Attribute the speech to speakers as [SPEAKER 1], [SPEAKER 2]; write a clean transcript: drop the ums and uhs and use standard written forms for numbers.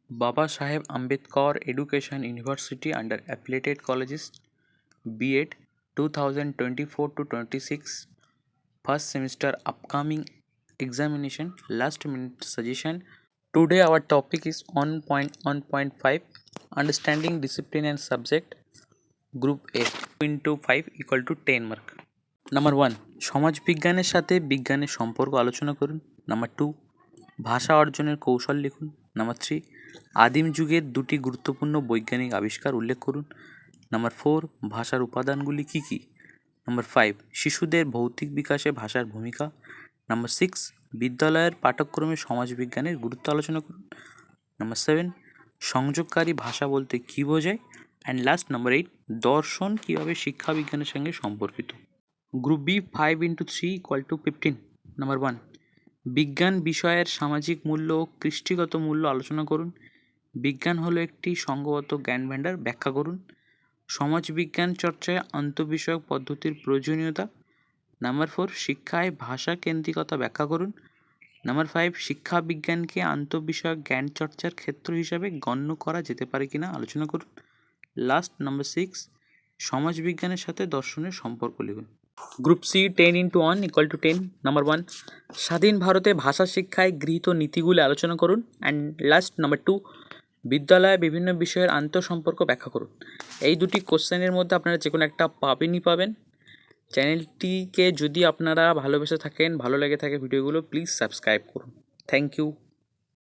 [SPEAKER 1] Baba Saheb Ambedkar Education University under Affiliated Colleges B.Ed 2024 to 26 first semester upcoming examination last minute suggestion. Today our topic is on point 1.5 understanding discipline and subject group A 2 into 5 equal to 10 mark. Number 1 সমাজবিজ্ঞানের সাথে বিজ্ঞানের সম্পর্ক আলোচনা করুন। Number 2 ভাষা অর্জনের কৌশল লিখুন। Number 3 আদিম যুগের দুটি গুরুত্বপূর্ণ বৈজ্ঞানিক আবিষ্কার উল্লেখ করুন। নাম্বার 4 ভাষার উপাদানগুলি কী কী। নাম্বার 5 শিশুদের ভৌতিক বিকাশে ভাষার ভূমিকা। নাম্বার 6 বিদ্যালয়ের পাঠ্যক্রমে সমাজবিজ্ঞানের গুরুত্ব আলোচনা করুন। নাম্বার 7 সংযোগকারী ভাষা বলতে কী বোঝায়। অ্যান্ড লাস্ট নাম্বার 8 দর্শন কীভাবে শিক্ষা বিজ্ঞানের সঙ্গে সম্পর্কিত। Group B 5 into 3 equal to 15. Number 1 বিজ্ঞান বিষয়ের সামাজিক মূল্য ও কৃষ্টিগত মূল্য আলোচনা করুন। বিজ্ঞান হলো একটি সংঘগত জ্ঞান ভাণ্ডার, ব্যাখ্যা করুন। সমাজবিজ্ঞান চর্চায় আন্তঃবিষয়ক পদ্ধতির প্রয়োজনীয়তা। নাম্বার 4 শিক্ষায় ভাষা কেন্দ্রিকতা ব্যাখ্যা করুন। নাম্বার 5 শিক্ষা বিজ্ঞানকে আন্তঃবিষয়ক জ্ঞান চর্চার ক্ষেত্র হিসাবে গণ্য করা যেতে পারে কিনা আলোচনা করুন। লাস্ট নাম্বার 6 সমাজবিজ্ঞানের সাথে দর্শনের সম্পর্ক লিখুন। Group C 10 into 1 equal to 10. Number 1 স্বাধীন ভারতে ভাষা শিক্ষায় গৃহীত নীতিগুলি আলোচনা করুন। অ্যান্ড লাস্ট নাম্বার 2 বিদ্যালয়ে বিভিন্ন বিষয়ের আন্তঃসম্পর্ক ব্যাখ্যা করুন। এই দুটি কোশ্চেনের মধ্যে আপনারা যে কোনো একটা পাবেন। চ্যানেলটিকে যদি আপনারা ভালোবেসে থাকেন, ভালো লেগে থাকে ভিডিওগুলো, প্লিজ সাবস্ক্রাইব করুন। Thank you.